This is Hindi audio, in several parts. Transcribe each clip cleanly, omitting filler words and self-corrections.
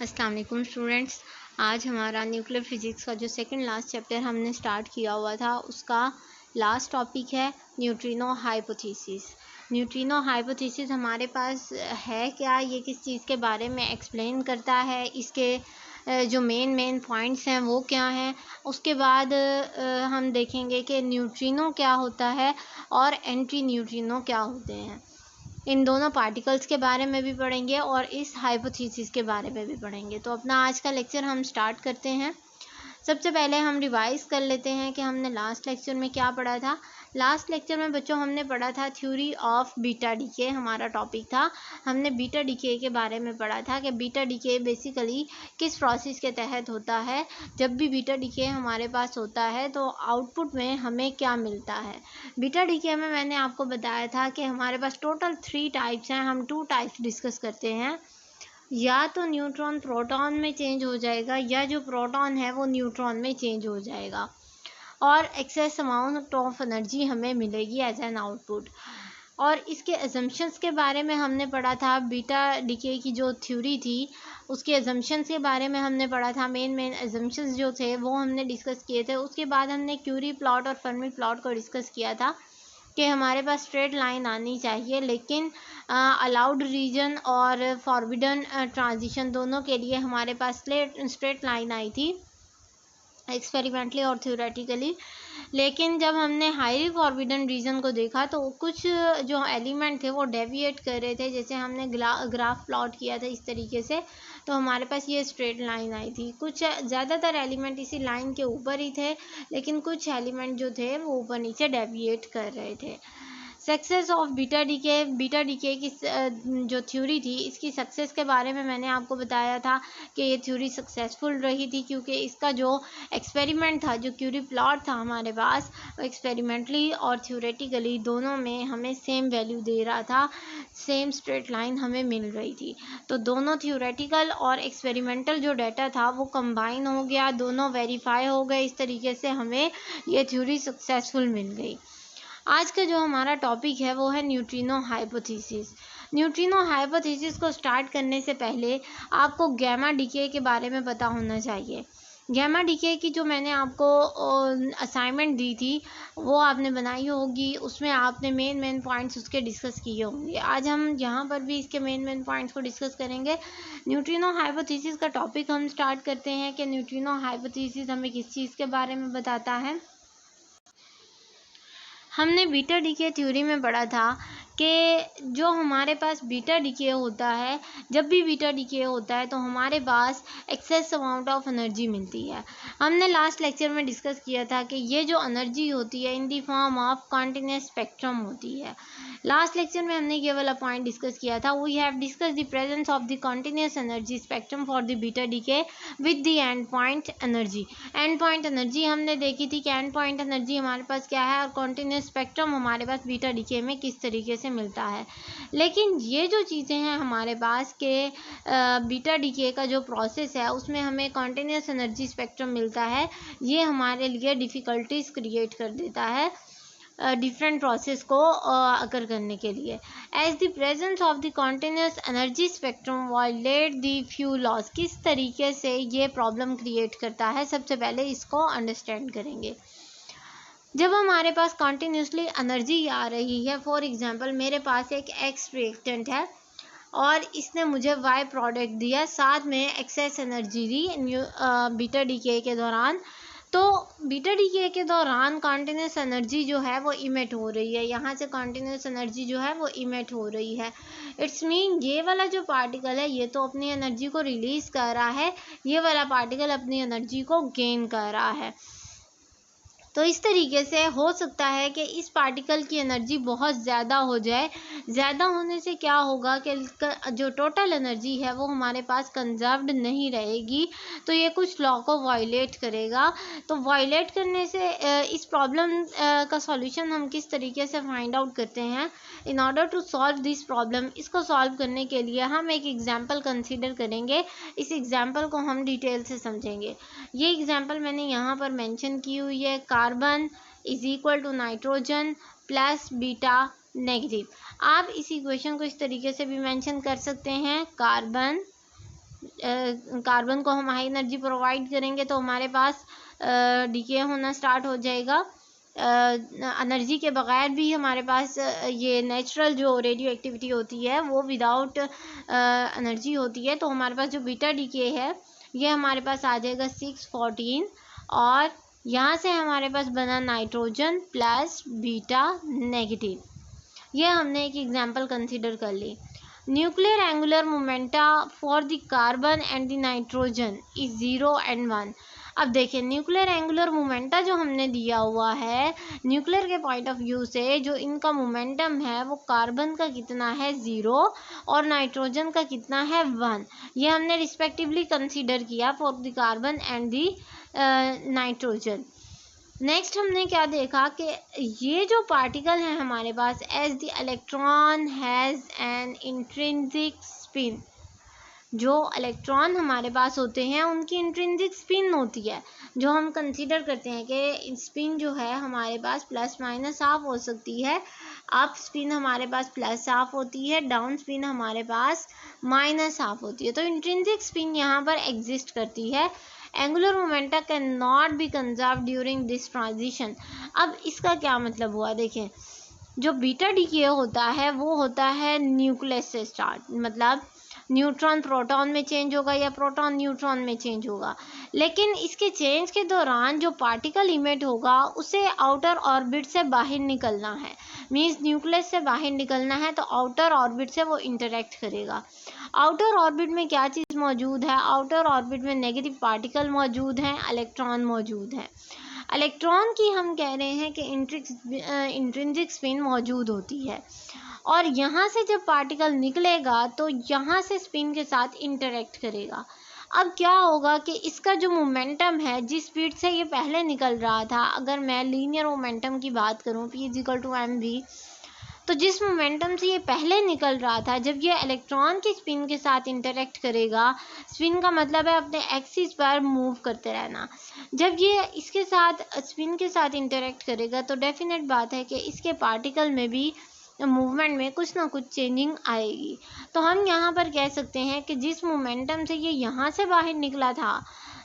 अस्सलाम वालेकुम स्टूडेंट्स। आज हमारा न्यूक्लियर फिजिक्स का जो सेकंड लास्ट चैप्टर हमने स्टार्ट किया हुआ था उसका लास्ट टॉपिक है न्यूट्रिनो हाइपोथेसिस। न्यूट्रिनो हाइपोथेसिस हमारे पास है क्या, ये किस चीज़ के बारे में एक्सप्लेन करता है, इसके जो मेन पॉइंट्स हैं वो क्या हैं। उसके बाद हम देखेंगे कि न्यूट्रिनो क्या होता है और एंटी न्यूट्रिनो क्या होते हैं। इन दोनों पार्टिकल्स के बारे में भी पढ़ेंगे और इस हाइपोथेसिस के बारे में भी पढ़ेंगे। तो अपना आज का लेक्चर हम स्टार्ट करते हैं। सबसे पहले हम रिवाइज कर लेते हैं कि हमने लास्ट लेक्चर में क्या पढ़ा था। लास्ट लेक्चर में बच्चों हमने पढ़ा था थ्योरी ऑफ बीटा डीके, हमारा टॉपिक था। हमने बीटा डीके के बारे में पढ़ा था कि बीटा डीके बेसिकली किस प्रोसेस के तहत होता है। जब भी बीटा डीके हमारे पास होता है तो आउटपुट में हमें क्या मिलता है। बीटा डीके में मैंने आपको बताया था कि हमारे पास टोटल 3 टाइप्स हैं। हम 2 टाइप्स डिस्कस करते हैं, या तो न्यूट्रॉन प्रोटॉन में चेंज हो जाएगा या जो प्रोटॉन है वो न्यूट्रॉन में चेंज हो जाएगा और एक्सेस अमाउंट ऑफ एनर्जी हमें मिलेगी एज एन आउटपुट। और इसके अजम्पशंस के बारे में हमने पढ़ा था। बीटा डीके की जो थ्योरी थी उसके अजम्पशंस के बारे में हमने पढ़ा था। मेन अजम्पशंस जो थे वो हमने डिस्कस किए थे। उसके बाद हमने क्यूरी प्लॉट और फर्मी प्लॉट को डिस्कस किया था कि हमारे पास स्ट्रेट लाइन आनी चाहिए, लेकिन अलाउड रीजन और फॉरबिडन ट्रांजिशन दोनों के लिए हमारे पास स्ट्रेट लाइन आई थी एक्सपेरिमेंटली और थ्योरेटिकली। लेकिन जब हमने हाईली फॉरबिडन रीजन को देखा तो कुछ जो एलिमेंट थे वो डेविएट कर रहे थे। जैसे हमने ग्राफ प्लॉट किया था इस तरीके से, तो हमारे पास ये स्ट्रेट लाइन आई थी। कुछ ज़्यादातर एलिमेंट इसी लाइन के ऊपर ही थे, लेकिन कुछ एलिमेंट जो थे वो ऊपर नीचे डेविएट कर रहे थे। सक्सेस ऑफ बीटा डीके की जो थ्योरी थी इसकी सक्सेस के बारे में मैंने आपको बताया था कि ये थ्योरी सक्सेसफुल रही थी, क्योंकि इसका जो एक्सपेरिमेंट था, जो क्यूरी प्लॉट था हमारे पास, एक्सपेरिमेंटली और थ्योरेटिकली दोनों में हमें सेम वैल्यू दे रहा था, सेम स्ट्रेट लाइन हमें मिल रही थी। तो दोनों थ्योरेटिकल और एक्सपेरिमेंटल जो डाटा था वो कंबाइन हो गया, दोनों वेरीफाई हो गए। इस तरीके से हमें ये थ्योरी सक्सेसफुल मिल गई। आज का जो हमारा टॉपिक है वो है न्यूट्रिनो हाइपोथेसिस। न्यूट्रिनो हाइपोथेसिस को स्टार्ट करने से पहले आपको गैमा डीके के बारे में पता होना चाहिए। गैमा डीके की जो मैंने आपको असाइनमेंट दी थी वो आपने बनाई होगी, उसमें आपने मेन पॉइंट्स उसके डिस्कस किए होंगे। आज हम यहाँ पर भी इसके मेन पॉइंट्स को डिस्कस करेंगे। न्यूट्रिनो हाइपोथेसिस का टॉपिक हम स्टार्ट करते हैं कि न्यूट्रिनो हाइपोथेसिस हमें किस चीज़ के बारे में बताता है। हमने बीटा डीके थ्योरी में पढ़ा था कि जो हमारे पास बीटा डीके होता है, जब भी बीटा डीके होता है तो हमारे पास एक्सेस अमाउंट ऑफ एनर्जी मिलती है। हमने लास्ट लेक्चर में डिस्कस किया था कि ये जो एनर्जी होती है in the form of continuous spectrum होती है। लास्ट लेक्चर में हमने ये वाला पॉइंट डिस्कस किया था। We have discuss the presence of the continuous energy spectrum for the beta decay with the end point energy. End point energy हमने देखी थी कि एंड पॉइंट एनर्जी हमारे पास क्या है और कॉन्टिन्यूस स्पेक्ट्रम हमारे पास बीटा डीके में किस तरीके से मिलता है। लेकिन ये जो चीज़ें हैं हमारे पास के बीटा डीके का जो प्रोसेस है उसमें हमें कॉन्टिन्यूस एनर्जी स्पेक्ट्रम मिलता है, ये हमारे लिए डिफ़िकल्टीज क्रिएट कर देता है डिफरेंट प्रोसेस को अकर करने के लिए। As the presence of the continuous energy spectrum violate the few laws. किस तरीके से ये प्रॉब्लम क्रिएट करता है, सबसे पहले इसको अंडरस्टैंड करेंगे। जब हमारे पास कॉन्टिन्यूसली एनर्जी आ रही है, फॉर एग्जांपल मेरे पास एक एक्स रिएक्टेंट है और इसने मुझे वाई प्रोडक्ट दिया, साथ में एक्सेस एनर्जी दी बीटा डीके के दौरान। तो बीटा डीके के दौरान कॉन्टिन्यूस एनर्जी जो है वो इमिट हो रही है, यहाँ से कॉन्टिन्यूस एनर्जी जो है वो इमिट हो रही है। इट्स मीन ये वाला जो पार्टिकल है ये तो अपनी एनर्जी को रिलीज़ कर रहा है, ये वाला पार्टिकल अपनी एनर्जी को गेन कर रहा है। तो इस तरीके से हो सकता है कि इस पार्टिकल की एनर्जी बहुत ज़्यादा हो जाए। ज़्यादा होने से क्या होगा कि जो टोटल एनर्जी है वो हमारे पास कंजर्व्ड नहीं रहेगी, तो ये कुछ लॉ को वायलेट करेगा। तो वायलेट करने से इस प्रॉब्लम का सॉल्यूशन हम किस तरीके से फाइंड आउट करते हैं। In order to solve this problem, इसको सॉल्व करने के लिए हम एक एग्जाम्पल कंसिडर करेंगे। इस एग्जाम्पल को हम डिटेल से समझेंगे। ये एग्जाम्पल मैंने यहाँ पर मेंशन की हुई है। Carbon is equal to nitrogen plus beta negative. आप इस इक्वेशन को इस तरीके से भी मेंशन कर सकते हैं, कार्बन कार्बन को हम हाई एनर्जी प्रोवाइड करेंगे तो हमारे पास डीके होना स्टार्ट हो जाएगा। एनर्जी के बगैर भी हमारे पास ये नेचुरल जो रेडियो एक्टिविटी होती है वो विदाउट एनर्जी होती है। तो हमारे पास जो बीटा डीके है ये हमारे पास आ जाएगा 614 और यहाँ से हमारे पास बना नाइट्रोजन प्लस बीटा नेगेटिव। ये हमने एक एग्जांपल कंसीडर कर ली। Nuclear angular momenta for the carbon and the nitrogen is 0 and 1। अब देखिए न्यूक्लियर एंगुलर मोमेंटा जो हमने दिया हुआ है न्यूक्लियर के पॉइंट ऑफ व्यू से, जो इनका मोमेंटम है वो कार्बन का कितना है 0 और नाइट्रोजन का कितना है 1। ये हमने रिस्पेक्टिवली कंसीडर किया for the carbon and the nitrogen. Next हमने क्या देखा कि ये जो पार्टिकल है हमारे पास, as the electron has an intrinsic spin, जो इलेक्ट्रॉन हमारे पास होते हैं उनकी इंट्रिंसिक स्पिन होती है, जो हम कंसीडर करते हैं कि स्पिन जो है हमारे पास प्लस माइनस हाफ हो सकती है। अप स्पिन हमारे पास प्लस हाफ होती है, डाउन स्पिन हमारे पास माइनस हाफ होती है। तो इंट्रिंसिक स्पिन यहाँ पर एग्जिस्ट करती है। Angular momenta can not be conserve during this transition. अब इसका क्या मतलब हुआ, देखें जो बीटा डीके होता है वो होता है न्यूक्लियस से स्टार्ट, मतलब न्यूट्रॉन प्रोटॉन में चेंज होगा या प्रोटॉन न्यूट्रॉन में चेंज होगा, लेकिन इसके चेंज के दौरान जो पार्टिकल इमिट होगा उसे आउटर ऑर्बिट से बाहर निकलना है। मींस न्यूक्लियस से बाहर निकलना है तो आउटर ऑर्बिट से वो इंटरेक्ट करेगा। आउटर ऑर्बिट में क्या चीज़ मौजूद है, आउटर ऑर्बिट में नेगेटिव पार्टिकल मौजूद हैं, इलेक्ट्रॉन मौजूद हैं। इलेक्ट्रॉन की हम कह रहे हैं कि इंट्रिंसिक स्पिन मौजूद होती है और यहाँ से जब पार्टिकल निकलेगा तो यहाँ से स्पिन के साथ इंटरेक्ट करेगा। अब क्या होगा कि इसका जो मोमेंटम है, जिस स्पीड से ये पहले निकल रहा था, अगर मैं लीनियर मोमेंटम की बात करूँ P=mv, तो जिस मोमेंटम से ये पहले निकल रहा था, जब ये इलेक्ट्रॉन की स्पिन के साथ इंटरेक्ट करेगा, स्पिन का मतलब है अपने एक्सिस पर मूव करते रहना, जब ये इसके साथ स्पिन के साथ इंटरेक्ट करेगा तो डेफिनेट बात है कि इसके पार्टिकल में भी मूवमेंट में कुछ ना कुछ चेंजिंग आएगी। तो हम यहाँ पर कह सकते हैं कि जिस मोमेंटम से ये यहाँ से बाहर निकला था,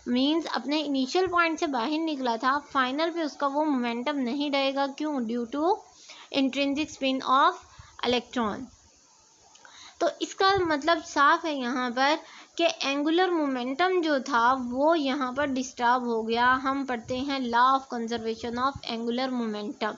मींस अपने इनिशियल पॉइंट से बाहर निकला था, फाइनल पे उसका वो मोमेंटम नहीं रहेगा। क्यों? Due to intrinsic spin of electron. तो इसका मतलब साफ है यहाँ पर कि एंगुलर मोमेंटम जो था वो यहाँ पर डिस्टर्ब हो गया। हम पढ़ते हैं law of conservation of angular momentum,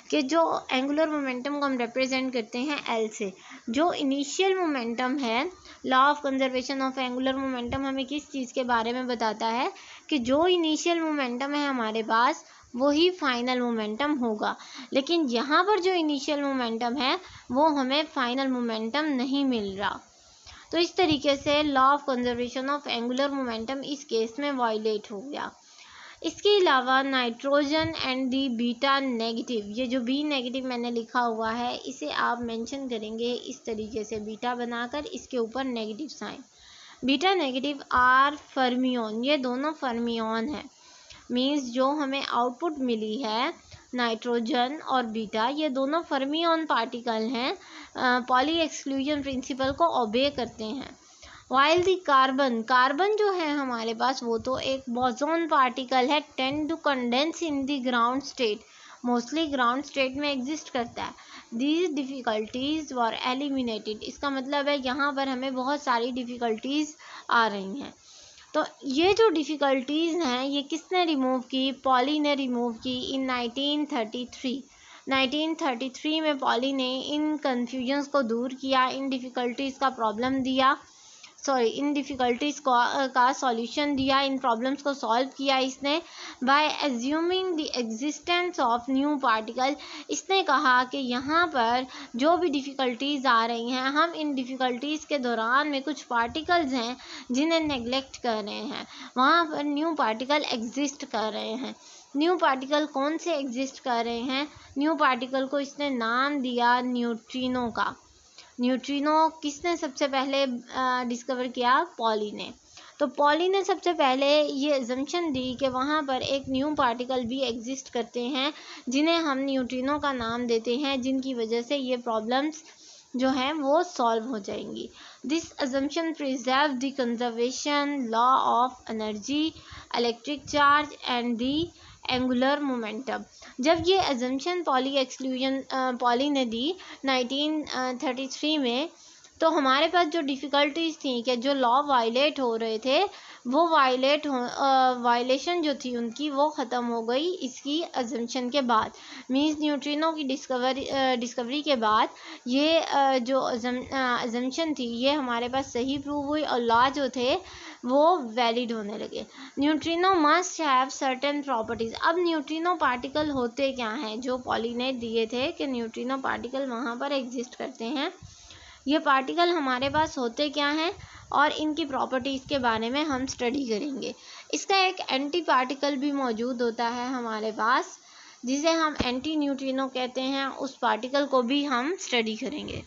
कि जो एंगुलर मोमेंटम को हम रिप्रेजेंट करते हैं एल से। जो इनिशियल मोमेंटम है, law of conservation of angular momentum हमें किस चीज़ के बारे में बताता है कि जो इनिशियल मोमेंटम है हमारे पास वही फाइनल मोमेंटम होगा, लेकिन यहाँ पर जो इनिशियल मोमेंटम है वो हमें फाइनल मोमेंटम नहीं मिल रहा। तो इस तरीके से law of conservation of angular momentum इस केस में वायलेट हो गया। इसके अलावा nitrogen and the beta negative, ये जो बी नेगेटिव मैंने लिखा हुआ है इसे आप मेंशन करेंगे इस तरीके से, बीटा बनाकर इसके ऊपर negative sign. Beta negative are fermion, ये दोनों फर्मियोन हैं। मीन्स जो हमें आउटपुट मिली है नाइट्रोजन और बीटा, ये दोनों फर्मियोन पार्टिकल हैं, पॉली एक्सक्लूजन प्रिंसिपल को ओबे करते हैं। वाइल द कार्बन, कार्बन जो है हमारे पास वो तो एक बोसॉन पार्टिकल है, tend to condense in the ground state, mostly ground state में एग्जिस्ट करता है। दीज डिफ़िकल्टीज वर एलिमिनेटेड, इसका मतलब है यहाँ पर हमें बहुत सारी डिफ़िकल्टीज आ रही हैं। तो ये जो डिफ़िकल्टीज़ हैं ये किसने रिमूव की? पॉली ने रिमूव की इन 1933। 1933 में पॉली ने इन कन्फ्यूजन्स को दूर किया, इन डिफ़िकल्टीज़ का प्रॉब्लम दिया, इन डिफ़िकल्टीज़ का सॉल्यूशन दिया, इन प्रॉब्लम्स को सॉल्व किया इसने by assuming the existence of new particle. इसने कहा कि यहाँ पर जो भी डिफ़िकल्टीज़ आ रही हैं, हम इन डिफ़िकल्टीज़ के दौरान में कुछ पार्टिकल्स हैं जिन्हें नेगलेक्ट कर रहे हैं, वहाँ पर न्यू पार्टिकल एग्जिस्ट कर रहे हैं। न्यू पार्टिकल कौन से एग्जिस्ट कर रहे हैं? न्यू पार्टिकल को इसने नाम दिया न्यूट्रिनो का। न्यूट्रिनो किसने सबसे पहले डिस्कवर किया? पॉली ने। तो पॉली ने सबसे पहले ये अजम्पशन दी कि वहाँ पर एक न्यू पार्टिकल भी एग्जिस्ट करते हैं जिन्हें हम न्यूट्रिनो का नाम देते हैं, जिनकी वजह से ये प्रॉब्लम्स जो हैं वो सॉल्व हो जाएंगी। This assumption preserve the conservation law of energy, electric charge and the angular momentum. जब ये अजम्पशन पॉली ने दी 1933 में, तो हमारे पास जो डिफ़िकल्टीज थी कि जो लॉ वायलेट हो रहे थे वो वायलेशन जो थी उनकी वो ख़त्म हो गई इसकी अजम्पशन के बाद। मीन्स न्यूट्रिनो की डिस्कवरी के बाद ये जो अजम्पशन थी ये हमारे पास सही प्रूव हुई और लॉ जो थे वो वैलिड होने लगे। Neutrino must have certain properties. अब न्यूट्रिनो पार्टिकल होते क्या हैं, जो पॉली ने दिए थे कि न्यूट्रिनो पार्टिकल वहाँ पर एग्जिस्ट करते हैं, ये पार्टिकल हमारे पास होते क्या हैं और इनकी प्रॉपर्टीज़ के बारे में हम स्टडी करेंगे। इसका एक एंटी पार्टिकल भी मौजूद होता है हमारे पास, जिसे हम एंटी न्यूट्रिनो कहते हैं, उस पार्टिकल को भी हम स्टडी करेंगे।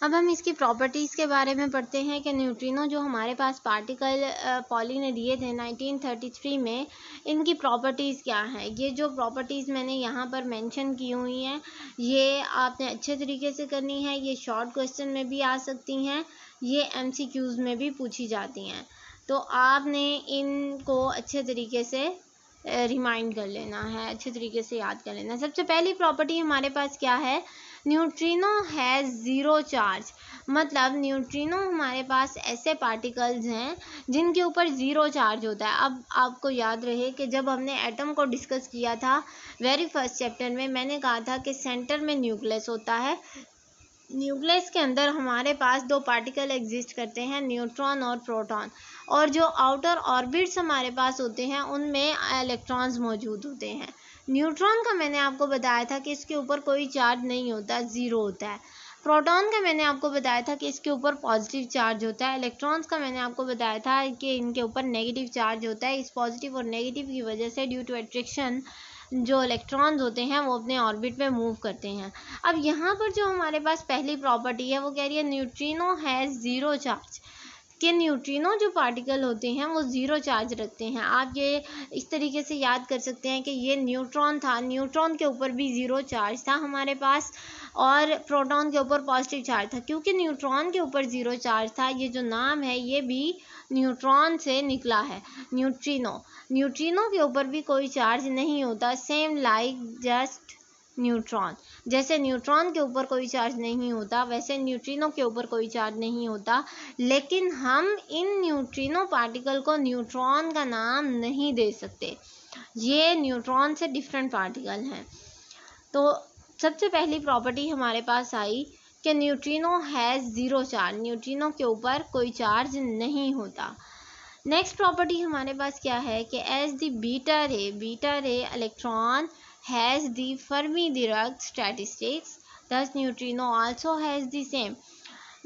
अब हम इसकी प्रॉपर्टीज़ के बारे में पढ़ते हैं कि न्यूट्रिनो जो हमारे पास पार्टिकल पॉली ने दिए थे 1933 में, इनकी प्रॉपर्टीज़ क्या हैं। ये जो प्रॉपर्टीज़ मैंने यहाँ पर मेंशन की हुई हैं ये आपने अच्छे तरीके से करनी है। ये शॉर्ट क्वेश्चन में भी आ सकती हैं, ये MCQs में भी पूछी जाती हैं, तो आपने इनको अच्छे तरीके से रिमाइंड कर लेना है, अच्छे तरीके से याद कर लेना है। सबसे पहली प्रॉपर्टी हमारे पास क्या है, न्यूट्रिनो हैज़ ज़ीरो चार्ज। मतलब न्यूट्रिनो हमारे पास ऐसे पार्टिकल्स हैं जिनके ऊपर ज़ीरो चार्ज होता है। अब आपको याद रहे कि जब हमने एटम को डिस्कस किया था वेरी फर्स्ट चैप्टर में, मैंने कहा था कि सेंटर में न्यूक्लियस होता है, न्यूक्लियस के अंदर हमारे पास दो पार्टिकल एग्जिस्ट करते हैं, न्यूट्रॉन और प्रोटॉन, और जो आउटर ऑर्बिट्स हमारे पास होते हैं उनमें इलेक्ट्रॉन्स मौजूद होते हैं। न्यूट्रॉन का मैंने आपको बताया था कि इसके ऊपर कोई चार्ज नहीं होता, ज़ीरो होता है। प्रोटॉन का मैंने आपको बताया था कि इसके ऊपर पॉजिटिव चार्ज होता है। इलेक्ट्रॉन्स का मैंने आपको बताया था कि इनके ऊपर नेगेटिव चार्ज होता है। इस पॉजिटिव और नेगेटिव की वजह से ड्यू टू अट्रैक्शन जो इलेक्ट्रॉन्स होते हैं वो अपने ऑर्बिट में मूव करते हैं। अब यहाँ पर जो हमारे पास पहली प्रॉपर्टी है वो कह रही है न्यूट्रिनो हैज़ ज़ीरो चार्ज, कि न्यूट्रिनो जो पार्टिकल होते हैं वो ज़ीरो चार्ज रखते हैं। आप ये इस तरीके से याद कर सकते हैं कि ये न्यूट्रॉन था, न्यूट्रॉन के ऊपर भी ज़ीरो चार्ज था हमारे पास और प्रोटॉन के ऊपर पॉजिटिव चार्ज था। क्योंकि न्यूट्रॉन के ऊपर ज़ीरो चार्ज था, ये जो नाम है ये भी न्यूट्रॉन से निकला है, न्यूट्रिनो। न्यूट्रिनो के ऊपर भी कोई चार्ज नहीं होता, सेम लाइक जस्ट न्यूट्रॉन। जैसे न्यूट्रॉन के ऊपर कोई चार्ज नहीं होता वैसे न्यूट्रिनो के ऊपर कोई चार्ज नहीं होता, लेकिन हम इन न्यूट्रिनो पार्टिकल को न्यूट्रॉन का नाम नहीं दे सकते, ये न्यूट्रॉन से डिफरेंट पार्टिकल हैं। तो सबसे पहली प्रॉपर्टी हमारे पास आई कि neutrino has zero charge, neutrino के ऊपर कोई चार्ज नहीं होता। नेक्स्ट प्रॉपर्टी हमारे पास क्या है कि as the beta ray electron has the Fermi Dirac statistics, thus neutrino also has the same.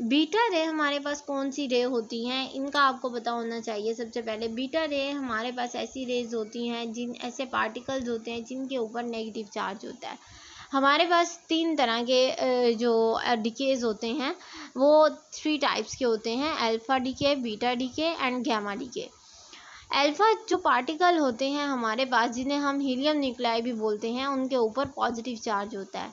Beta ray हमारे पास कौन सी रे होती हैं, इनका आपको पता होना चाहिए। सबसे पहले बीटा रे हमारे पास ऐसी रेज होती हैं ऐसे पार्टिकल्स होते हैं जिनके ऊपर नेगेटिव चार्ज होता है। हमारे पास तीन तरह के जो डिकेज होते हैं वो 3 टाइप्स के होते हैं, alpha decay, beta decay and gamma decay. Alpha जो पार्टिकल होते हैं हमारे पास, जिन्हें हम हीलियम न्यूक्लाई भी बोलते हैं, उनके ऊपर पॉजिटिव चार्ज होता है।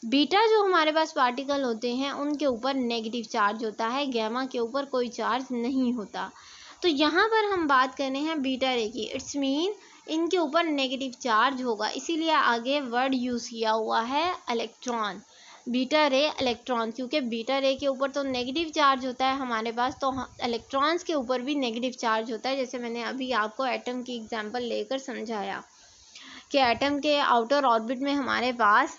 बीटा जो हमारे पास पार्टिकल होते हैं उनके ऊपर नेगेटिव चार्ज होता है, गैमा के ऊपर कोई चार्ज नहीं होता। तो यहाँ पर हम बात कर रहे हैं बीटा रे की, इट्स मीन इनके ऊपर नेगेटिव चार्ज होगा, इसीलिए आगे वर्ड यूज़ किया हुआ है इलेक्ट्रॉन, बीटा रे इलेक्ट्रॉन, क्योंकि बीटा रे के ऊपर तो नेगेटिव चार्ज होता है हमारे पास, तो इलेक्ट्रॉन्स के ऊपर भी नेगेटिव चार्ज होता है। जैसे मैंने अभी आपको एटम की एग्जांपल लेकर समझाया कि एटम के आउटर ऑर्बिट में हमारे पास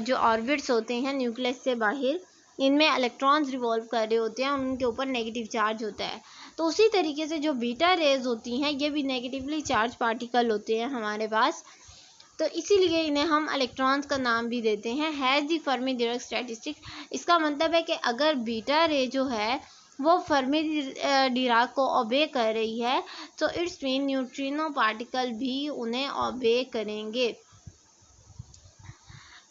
जो ऑर्बिट्स होते हैं न्यूक्लियस से बाहर, इनमें इलेक्ट्रॉन्स रिवॉल्व कर रहे होते हैं, उनके ऊपर नेगेटिव चार्ज होता है। तो उसी तरीके से जो बीटा रेज होती हैं ये भी नेगेटिवली चार्ज पार्टिकल होते हैं हमारे पास, तो इसीलिए इन्हें हम इलेक्ट्रॉन्स का नाम भी देते हैं। Has the Fermi Dirac statistics, इसका मतलब है कि अगर बीटा रे जो है वो फर्मी डिराक को ओबे कर रही है तो इट्स मीन न्यूट्रिनो पार्टिकल भी उन्हें ओबे करेंगे।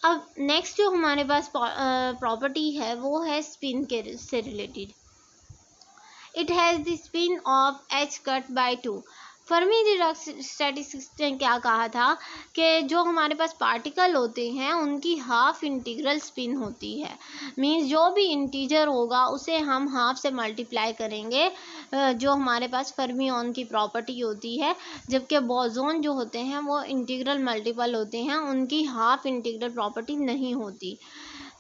अब नेक्स्ट जो हमारे पास प्रॉपर्टी है वो है स्पिन के से related. It has the spin off h cut by 2। Fermi Dirac statistics ने क्या कहा था कि जो हमारे पास पार्टिकल होते हैं उनकी हाफ इंटीग्रल स्पिन होती है। मींस जो भी इंटीजर होगा उसे हम हाफ से मल्टीप्लाई करेंगे, जो हमारे पास फर्मियन की प्रॉपर्टी होती है। जबकि बोसॉन जो होते हैं वो इंटीग्रल मल्टीपल होते हैं, उनकी हाफ इंटीग्रल प्रॉपर्टी नहीं होती।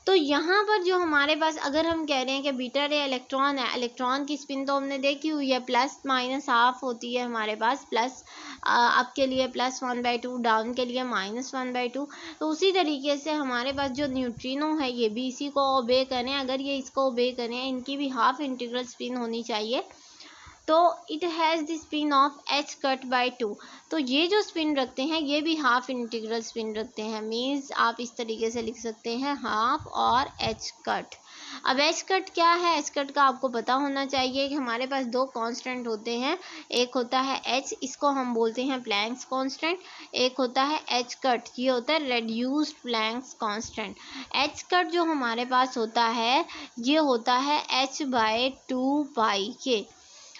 तो यहाँ पर जो हमारे पास अगर हम कह रहे हैं कि बीटा रे इलेक्ट्रॉन है, इलेक्ट्रॉन की स्पिन तो हमने देखी हुई है, प्लस माइनस हाफ होती है हमारे पास, प्लस अप के लिए +1/2, डाउन के लिए -1/2। तो उसी तरीके से हमारे पास जो न्यूट्रिनो है ये भी इसी को ओबे करें, अगर ये इसको ओबे करें, इनकी भी हाफ इंटीग्रल स्पिन होनी चाहिए। तो it has the spin off h/2। तो ये जो स्पिन रखते हैं ये भी हाफ इंटीग्रल स्पिन रखते हैं। मीन्स आप इस तरीके से लिख सकते हैं हाफ और h/। अब h/, क्या है h/, का आपको पता होना चाहिए कि हमारे पास दो कांस्टेंट होते हैं, एक होता है h, इसको हम बोलते हैं प्लैंक्स कांस्टेंट, एक होता है h/, ये होता है रेड्यूस्ड प्लैंक्स कांस्टेंट। h/, जो हमारे पास होता है ये होता है h/2π।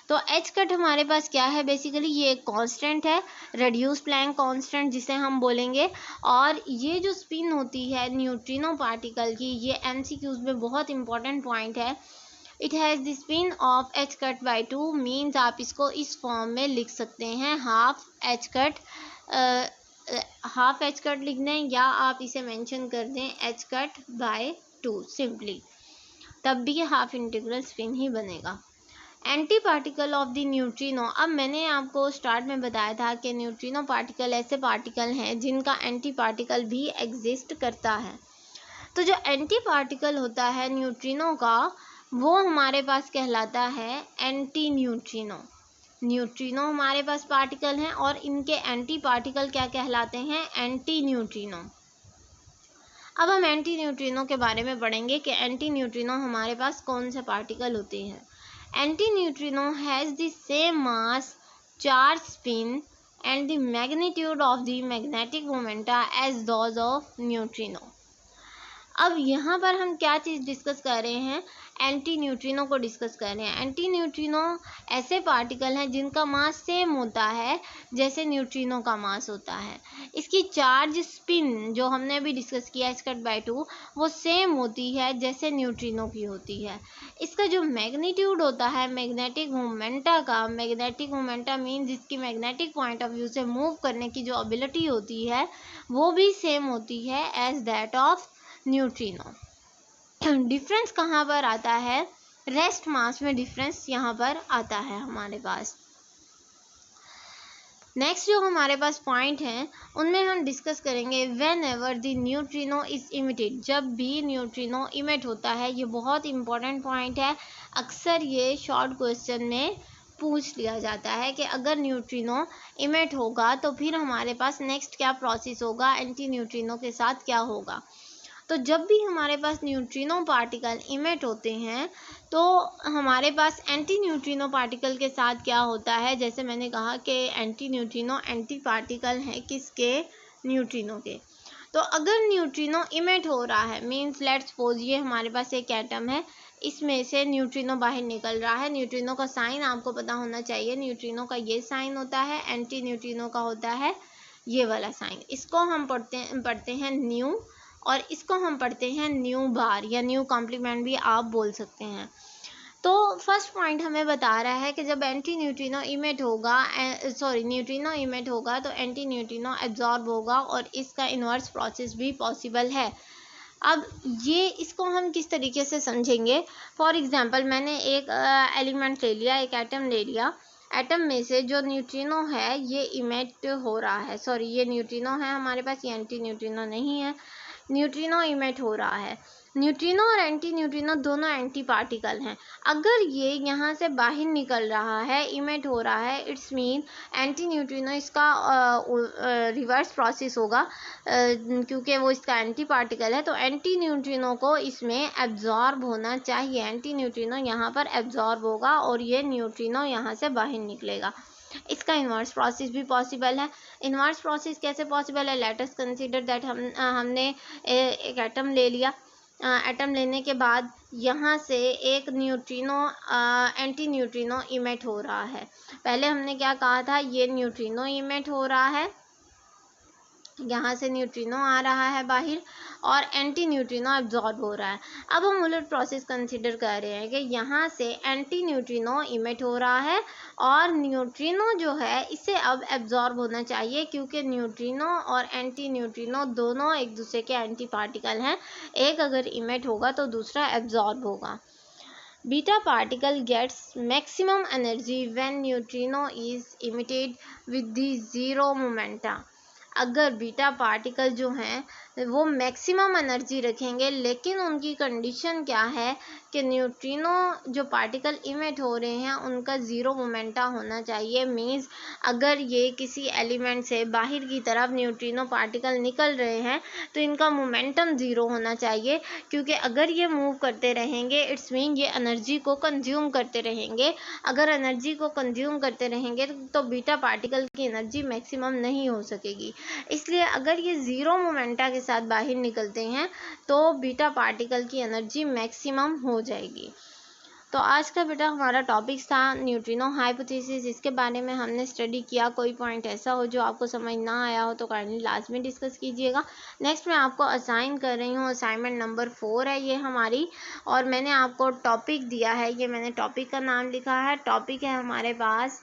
तो h/, हमारे पास क्या है, बेसिकली ये एक कांस्टेंट है, रेड्यूस प्लैंक कांस्टेंट जिसे हम बोलेंगे। और ये जो स्पिन होती है न्यूट्रिनो पार्टिकल की, ये MCQs में बहुत इंपॉर्टेंट पॉइंट है। It has the spin off h/2। Means आप इसको इस फॉर्म में लिख सकते हैं, हाफ h/, लिख दें या आप इसे मेंशन कर दें h/2 सिंपली, तब भी हाफ इंटीग्रल स्पिन ही बनेगा। Anti particle of the neutrino. अब मैंने आपको स्टार्ट में बताया था कि न्यूट्रिनो पार्टिकल ऐसे पार्टिकल हैं जिनका एंटी पार्टिकल भी एग्जिस्ट करता है। तो जो एंटी पार्टिकल होता है न्यूट्रिनो का, वो हमारे पास कहलाता है एंटी न्यूट्रिनो। न्यूट्रिनो हमारे पास पार्टिकल हैं और इनके एंटी पार्टिकल क्या कहलाते हैं, एंटी न्यूट्रिनो। अब हम एंटी न्यूट्रिनो के बारे में पढ़ेंगे कि एंटी न्यूट्रिनो हमारे पास कौन से पार्टिकल होते हैं। Antineutrino has the same mass, charge, spin and the magnitude of the magnetic momenta as those of neutrino। अब यहाँ पर हम क्या चीज़ डिस्कस कर रहे हैं, एंटी न्यूट्रिनो को डिस्कस कर रहे हैं। एंटी न्यूट्रिनो ऐसे पार्टिकल हैं जिनका मास सेम होता है जैसे न्यूट्रिनो का मास होता है। इसकी चार्ज स्पिन जो हमने अभी डिस्कस किया h/2, वो सेम होती है जैसे न्यूट्रिनो की होती है। इसका जो मैग्नीट्यूड होता है मैग्नेटिक मोमेंटा का, मैग्नेटिक मोमेंटा मीन जिसकी मैग्नेटिक पॉइंट ऑफ व्यू से मूव करने की जो एबिलिटी होती है वो भी सेम होती है as that of neutrino. Difference कहाँ पर आता है, रेस्ट मास में डिफरेंस यहाँ पर आता है हमारे पास। नेक्स्ट जो हमारे पास पॉइंट हैं उनमें हम डिस्कस करेंगे when ever the neutrino is emitted. जब भी न्यूट्रिनो इमिट होता है, ये बहुत इंपॉर्टेंट पॉइंट है, अक्सर ये शॉर्ट क्वेश्चन में पूछ लिया जाता है कि अगर न्यूट्रिनो इमिट होगा तो फिर हमारे पास नेक्स्ट क्या प्रोसेस होगा, एंटी न्यूट्रिनो के साथ क्या होगा। तो जब भी हमारे पास न्यूट्रिनो पार्टिकल इमिट होते हैं तो हमारे पास एंटी न्यूट्रिनो पार्टिकल के साथ क्या होता है, जैसे मैंने कहा कि एंटी न्यूट्रिनो एंटी पार्टिकल हैं किसके, न्यूट्रिनो के। तो अगर न्यूट्रिनो इमिट हो रहा है, मींस लेट्स सपोज ये हमारे पास एक एटम है, इसमें से न्यूट्रिनो बाहर निकल रहा है। न्यूट्रिनो का साइन आपको पता होना चाहिए, न्यूट्रिनो का ये साइन होता है, एंटी न्यूट्रिनो का होता है ये वाला साइन। इसको हम पढ़ते हैं न्यू, और इसको हम पढ़ते हैं न्यू बार या न्यू कॉम्प्लीमेंट भी आप बोल सकते हैं। तो फर्स्ट पॉइंट हमें बता रहा है कि जब एंटी न्यूट्रिनो इमिट होगा, न्यूट्रिनो इमिट होगा तो एंटी न्यूट्रिनो एब्जॉर्ब होगा और इसका इन्वर्स प्रोसेस भी पॉसिबल है। अब ये इसको हम किस तरीके से समझेंगे, फॉर एग्जांपल मैंने एक एलिमेंट ले लिया, एक एटम ले लिया, एटम में से जो न्यूट्रिनो है ये इमिट हो रहा है, ये न्यूट्रिनो है हमारे पास, ये एंटी न्यूट्रिनो नहीं है, न्यूट्रिनो इमिट हो रहा है। न्यूट्रिनो और एंटी न्यूट्रिनो दोनों एंटी पार्टिकल हैं। अगर ये यहाँ से बाहर निकल रहा है, इमिट हो रहा है, इट्स मीन एंटी न्यूट्रिनो इसका रिवर्स प्रोसेस होगा, क्योंकि वो इसका एंटी पार्टिकल है। तो एंटी न्यूट्रिनो को इसमें एब्जॉर्ब होना चाहिए, एंटी न्यूट्रिनो यहाँ पर एब्जॉर्ब होगा और ये न्यूट्रिनो यहाँ से बाहर निकलेगा। इसका इन्वर्स प्रोसेस भी पॉसिबल है। इन्वर्स प्रोसेस कैसे पॉसिबल है, लेट अस कंसीडर दैट हमने एक एटम ले लिया, एटम लेने के बाद यहाँ से एक न्यूट्रिनो एंटी न्यूट्रिनो इमिट हो रहा है। पहले हमने क्या कहा था, ये न्यूट्रिनो इमिट हो रहा है, यहाँ से न्यूट्रिनो आ रहा है बाहर और एंटी न्यूट्रिनो एब्जॉर्ब हो रहा है। अब हम उलट प्रोसेस कंसीडर कर रहे हैं कि यहाँ से एंटी न्यूट्रिनो इमिट हो रहा है और न्यूट्रिनो जो है इसे अब एब्जॉर्ब होना चाहिए, क्योंकि न्यूट्रिनो और एंटी न्यूट्रिनो दोनों एक दूसरे के एंटी पार्टिकल हैं। एक अगर इमिट होगा तो दूसरा एब्जॉर्ब होगा। Beta particle gets maximum energy when neutrino is emitted with the zero momenta। अगर बीटा पार्टिकल जो हैं वो मैक्सिमम एनर्जी रखेंगे, लेकिन उनकी कंडीशन क्या है कि न्यूट्रिनो जो पार्टिकल इमिट हो रहे हैं उनका ज़ीरो मोमेंटा होना चाहिए। मींस अगर ये किसी एलिमेंट से बाहर की तरफ न्यूट्रिनो पार्टिकल निकल रहे हैं तो इनका मोमेंटम ज़ीरो होना चाहिए, क्योंकि अगर ये मूव करते रहेंगे इट्स मीन ये एनर्जी को कंज्यूम करते रहेंगे। अगर एनर्जी को कंज्यूम करते रहेंगे तो बीटा पार्टिकल की एनर्जी मैक्सिमम नहीं हो सकेगी। इसलिए अगर ये ज़ीरो मोमेंटा के साथ बाहर निकलते हैं तो बीटा पार्टिकल की एनर्जी मैक्सिमम हो जाएगी। तो आज का बेटा हमारा टॉपिक था न्यूट्रिनो हाइपोथेसिस। इसके बारे में हमने स्टडी किया। कोई पॉइंट ऐसा हो जो आपको समझ ना आया हो तो काइंडली लास्ट में डिस्कस कीजिएगा। नेक्स्ट मैं आपको असाइन कर रही हूँ, असाइनमेंट नंबर 4 है ये हमारी, और मैंने आपको टॉपिक दिया है। ये मैंने टॉपिक का नाम लिखा है। टॉपिक है हमारे पास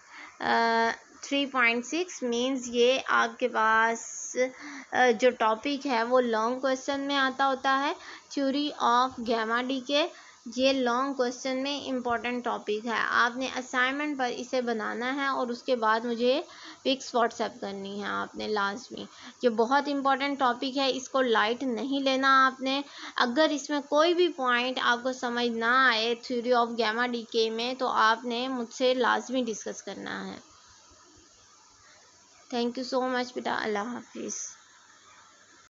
3.6 मीन्स ये आपके पास जो टॉपिक है वो लॉन्ग क्वेश्चन में आता होता है। थ्योरी ऑफ गामा डीके ये लॉन्ग क्वेश्चन में इम्पॉर्टेंट टॉपिक है। आपने असाइनमेंट पर इसे बनाना है और उसके बाद मुझे पिक्स व्हाट्सएप करनी है आपने लास्ट में। ये बहुत इम्पॉर्टेंट टॉपिक है, इसको लाइट नहीं लेना आपने। अगर इसमें कोई भी पॉइंट आपको समझ ना आए थ्योरी ऑफ गामा डीके में तो आपने मुझसे लाजमी डिस्कस करना है। थैंक यू सो मच बेटा। अल्लाह हाफिज़।